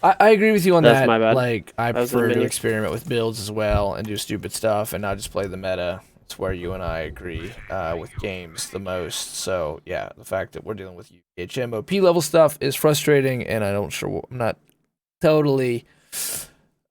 I agree with you on That's that. my bad. Like, I was prefer a to mini. experiment with builds as well and do stupid stuff and not just play the meta. It's where you and I agree with games the most. So, yeah, the fact that we're dealing with UHM OP level stuff is frustrating, and I'm not totally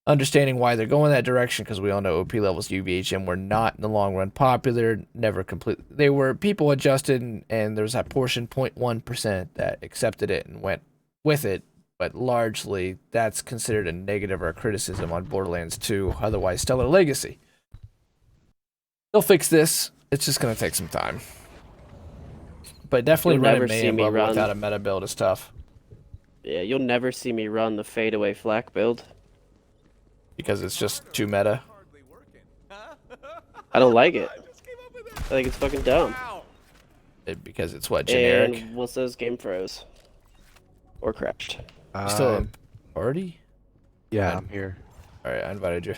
understanding why they're going that direction, because we all know OP levels UVHM were not in the long run popular, never complete. They were, people adjusted, and there was that portion 0.1% that accepted it and went with it, but largely that's considered a negative or a criticism on Borderlands 2, otherwise Stellar Legacy. They'll fix this. It's just going to take some time. But definitely You'll running never see Mayhem me level run. without a meta build is tough, Yeah, you'll never see me run the fadeaway Flak build. because it's just too meta. I don't like it. I think it's fucking dumb. Because it's what, generic? And Wilson's game froze. Or crashed. You still a party? Yeah, I'm here. Alright, I invited you.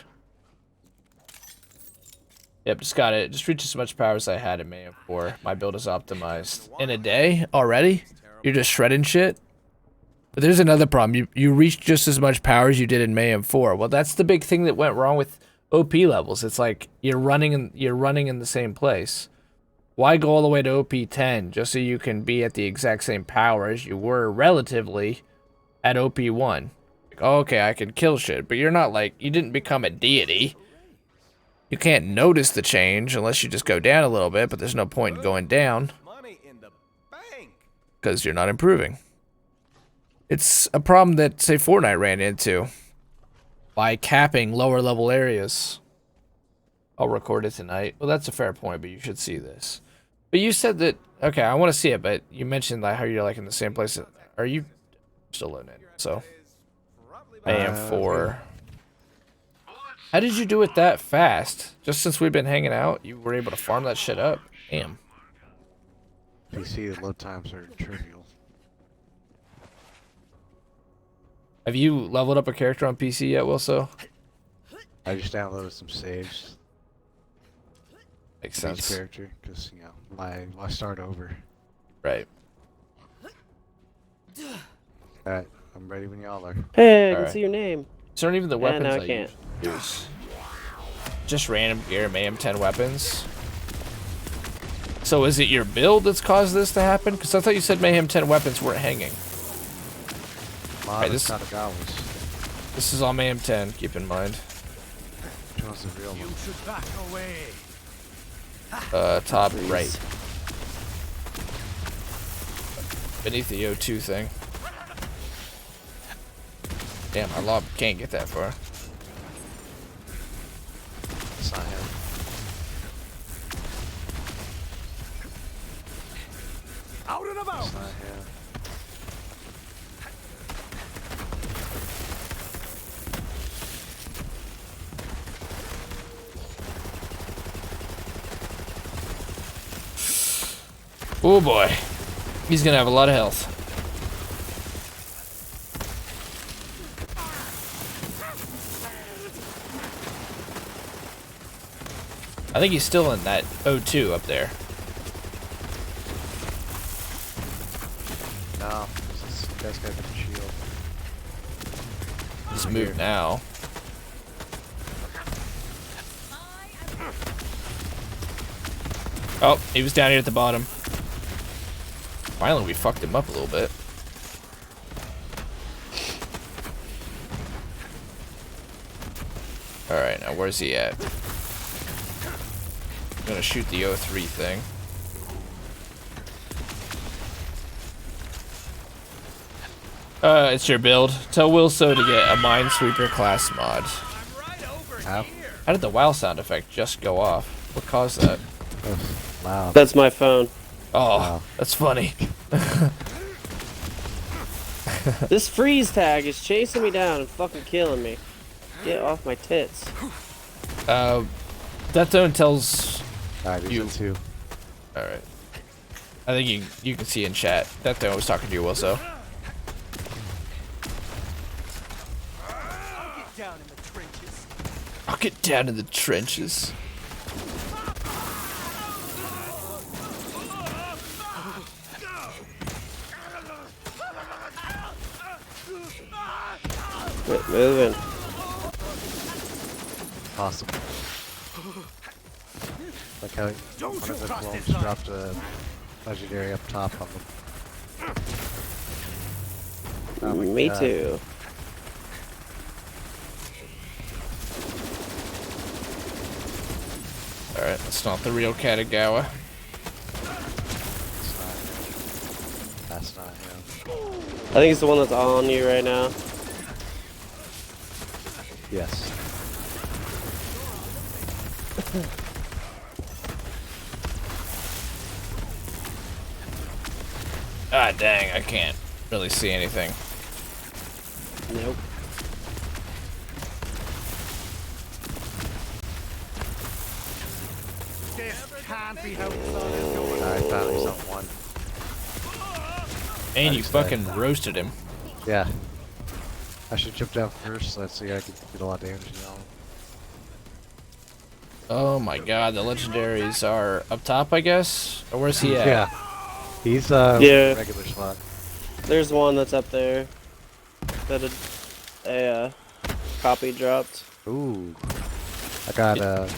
Yep, just got it. Just reached as much power as I had in Mayhem 4. My build is optimized. In a day? Already? You're just shredding shit? But there's another problem. You reach just as much power as you did in Mayhem 4. Well, that's the big thing that went wrong with OP levels. It's like you're running in the same place. Why go all the way to OP 10 just so you can be at the exact same power as you were relatively at OP 1? Like, oh, okay, I can kill shit, but you're not like, you didn't become a deity. You can't notice the change unless you just go down a little bit, but there's no point in going down Money in the bank. because you're not improving. It's a problem that, say, Fortnite ran into by capping lower level areas. I'll record it tonight. Well, that's a fair point, but you should see this. But you said that, okay, I want to see it, but you mentioned like how you're like in the same place. Are you still loading it? So, Mayhem 4. How did you do it that fast? Just since we've been hanging out, you were able to farm that shit up? Damn. PC load times are trivial. Have you leveled up a character on PC yet, Wilso? I just downloaded some saves. Makes for each sense. character, because you know why start over. Right. All right, I'm ready when y'all are. Hey, I can Alright. see your name. These aren't even the Yeah, weapons no, I I can't. use. Just random gear, Mayhem 10 weapons. So is it your build that's caused this to happen? Because I thought you said Mayhem 10 weapons weren't hanging. Mod this- is Katagawa's. This is all Mayhem 10, keep in mind. Which one's the real one? Should back away. Top right. Beneath the O2 thing. Damn, my lob can't get that far. It's not him. Out and about. It's not him. Oh boy. He's gonna have a lot of health. I think he's still in that O2 up there. No, this guy's got a different shield. He's moved now. Oh, he was down here at the bottom. Finally, we fucked him up a little bit. Alright, now where's he at? I'm gonna shoot the O3 thing. It's your build. Tell Wilso to get a Minesweeper class mod. How? How did the WoW sound effect just go off? What caused that? Loud. That's my phone. Oh, Wow. that's funny. This freeze tag is chasing me down and fucking killing me. Get off my tits. Death Zone tells. Alright, he's You- in two. All right. I think you can see in chat. Death Zone was talking to you, Wilso. Down in the trenches. I'll get down in the trenches. Quit moving. Awesome. Like how Don't one you of the trust clones this son. dropped a legendary up top on them. Oh my Me God. too. All right, that's not the real Katagawa. It's not him. That's not him. I think it's the one that's on you right now. Yes. Ah, dang, I can't really see anything. Nope. This can't be how the sun is going. Alright, found he's on one. And you Nice, fucking roasted him. Yeah. I should jump down first, so let's see I can get a lot of damage on him. Oh my god, the legendaries are up top, I guess? Or where's he at? Yeah. He's Yeah. regular spot. There's one that's up there. that a copy dropped. Ooh. I got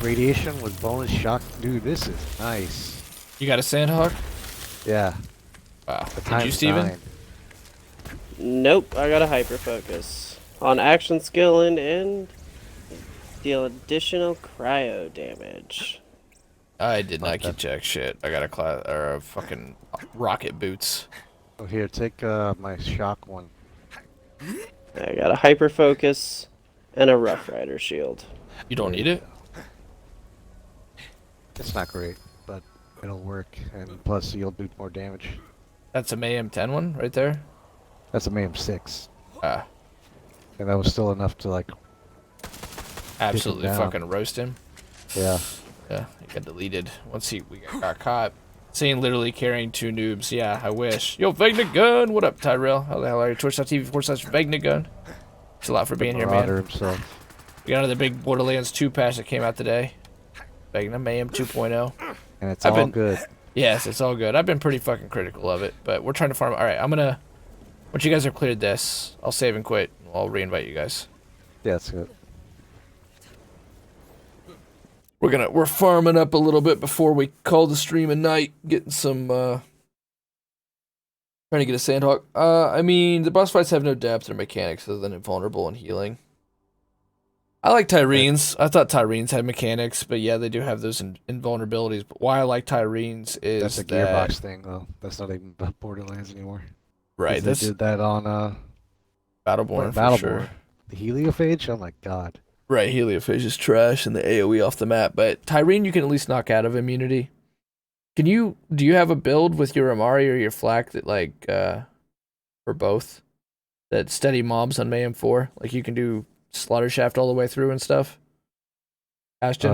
radiation with bonus shock. Dude, this is nice. You got a Sandhawk? Yeah. Wow. The Did you, times Steven? 9. Nope, I got a hyper focus on action skilling and deal additional cryo damage. I did not Like keep that. jack shit. I got a class or a fucking rocket boots. Oh, here, take my shock one. I got a hyper focus and a rough rider shield. You don't need it? It's not great, but it'll work, and plus you'll do more damage. That's a Mayhem 10 one right there. That's a Mayhem 6, Ah, and that was still enough to like. absolutely down. fucking roast him. Yeah. Yeah, he got deleted once we got caught. Zane literally carrying 2 noobs. Yeah, I wish. Yo, Vegnagun! What up, Tyrell? How the hell are you? Twitch.tv/Vegnagun. Thanks a lot for being here, Marauder man. himself. We got another big Borderlands 2 patch that came out today. Vegna Mayhem 2.0. And it's I've all been- good. Yes, it's all good. I've been pretty fucking critical of it, but we're trying to farm. Alright, I'm gonna... Once you guys have cleared this, I'll save and quit. I'll reinvite you guys. Yeah, that's good. We're farming up a little bit before we call the stream at night, getting some trying to get a Sandhawk. I mean, the boss fights have no depth or mechanics other than invulnerable and healing. I like Tyrene's. I thought Tyrene's had mechanics, but yeah, they do have those invulnerabilities. But why I like Tyrene's is That's a that gearbox thing, though. That's not even Borderlands anymore. 'Cause right. They This did that on Battleborn for Battleborn. sure. The Heliophage. Oh my god. Right, Heliophage is trash and the AoE off the map, but Tyrene you can at least knock out of immunity. Do you have a build with your Amari or your Flak that like or both that steady mobs on Mayhem 4? Like you can do Slaughter Shaft all the way through and stuff? Ashton,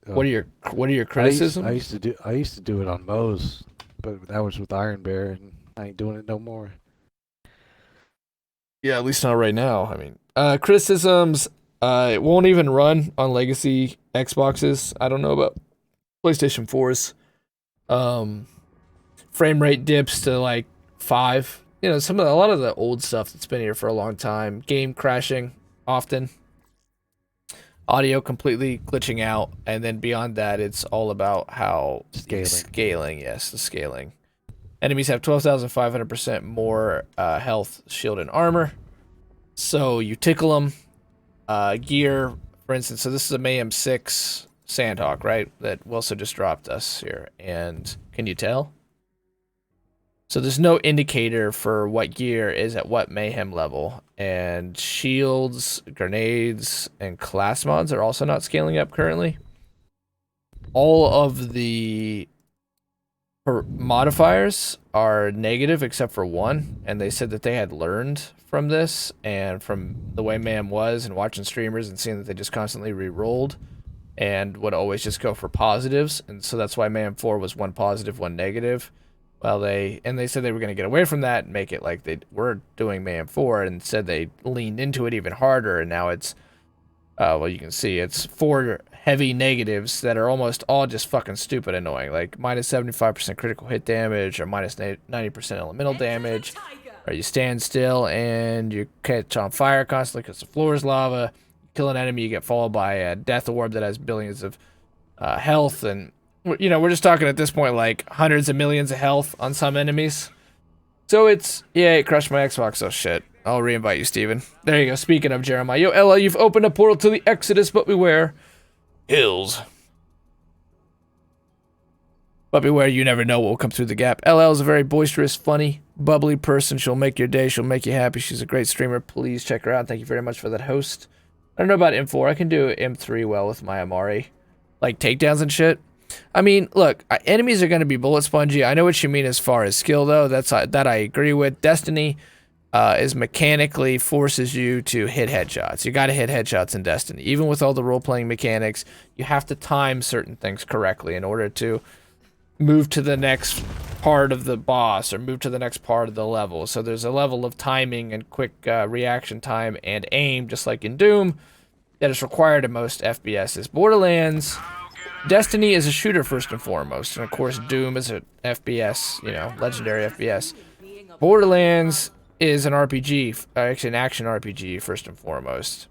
what are your criticisms? I used to do it on Moe's, but that was with Iron Bear, and I ain't doing it no more. Yeah, at least not right now. I mean, criticisms. It won't even run on legacy Xboxes. I don't know about PlayStation 4s. Frame rate dips to like 5. You know, a lot of the old stuff that's been here for a long time. Game crashing often. Audio completely glitching out, and then beyond that, it's all about how Scaling. Yes, the scaling. Enemies have 12,500% more health, shield, and armor. So you tickle them. Gear, for instance, so this is a Mayhem 6 Sandhawk, right? That Wilson just dropped us here. And can you tell? So there's no indicator for what gear is at what Mayhem level. And shields, grenades, and class mods are also not scaling up currently. All of the modifiers are negative except for one, and they said that they had learned from this and from the way Mayhem was and watching streamers and seeing that they just constantly re-rolled and would always just go for positives, and so that's why Mayhem 4 was one positive, one negative. Well, they said they were going to get away from that and make it like they were doing Mayhem 4, and said they leaned into it even harder, and now it's well, you can see it's 4 heavy negatives that are almost all just fucking stupid annoying, like minus 75% critical hit damage or minus 90% elemental damage, or you stand still and you catch on fire constantly because the floor is lava. You kill an enemy, you get followed by a death orb that has billions of health, and you know, we're just talking at this point like hundreds of millions of health on some enemies. So it's, yeah, it crushed my Xbox. Oh shit. I'll reinvite you, Steven. There you go. Speaking of Jeremiah. Yo, Ella, you've opened a portal to the Exodus, but beware. Hills. But beware, you never know what will come through the gap. LL is a very boisterous, funny, bubbly person. She'll make your day. She'll make you happy. She's a great streamer. Please check her out. Thank you very much for that host. I don't know about M4. I can do M3 well with my Amari. Like takedowns and shit. I mean, look, enemies are going to be bullet spongy. I know what you mean as far as skill, though. That I agree with. Destiny is mechanically forces you to hit headshots. You got to hit headshots in Destiny. Even with all the role-playing mechanics, you have to time certain things correctly in order to move to the next part of the boss or move to the next part of the level. So there's a level of timing and quick reaction time and aim, just like in Doom, that is required in most FPSs. Borderlands, Destiny is a shooter first and foremost, and of course Doom is a FPS, you know, legendary FPS. Borderlands is an RPG, actually an action RPG first and foremost.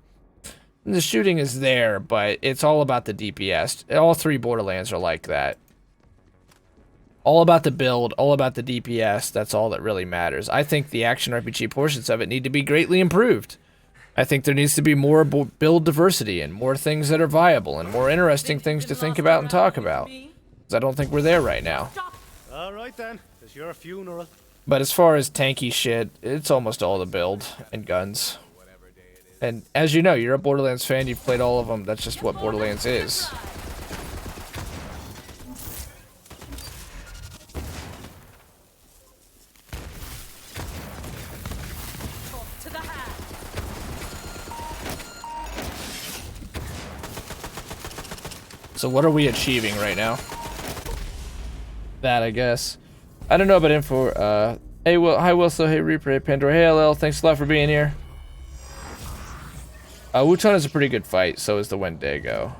And the shooting is there, but it's all about the DPS. All 3 Borderlands are like that. All about the build, all about the DPS, that's all that really matters. I think the action RPG portions of it need to be greatly improved. I think there needs to be more build diversity and more things that are viable and more interesting things to think about and talk about. 'Cause I don't think we're there right now. All right then, it's your funeral. But as far as tanky shit, it's almost all the build and guns. And as you know, you're a Borderlands fan, you've played all of them, that's just what Borderlands is. To the hand. So what are we achieving right now? That, I guess. I don't know about info. Hey, hi Wilson, hey Reaper, hey Pandora, hey LL, thanks a lot for being here. Wuton is a pretty good fight, so is the Wendigo.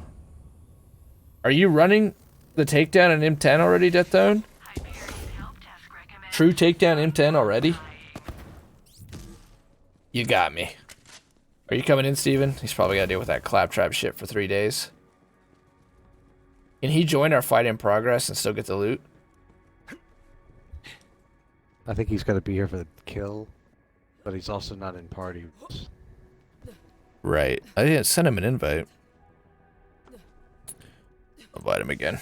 Are you running the takedown in M10 already, Deathzone? True takedown M10 already? You got me. Are you coming in, Steven? He's probably got to deal with that claptrap shit for 3 days. Can he join our fight in progress and still get the loot? I think he's got to be here for the kill, but he's also not in party. Right. I didn't send him an invite. Invite him again.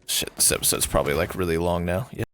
Shit, this episode's probably like really long now. Yeah.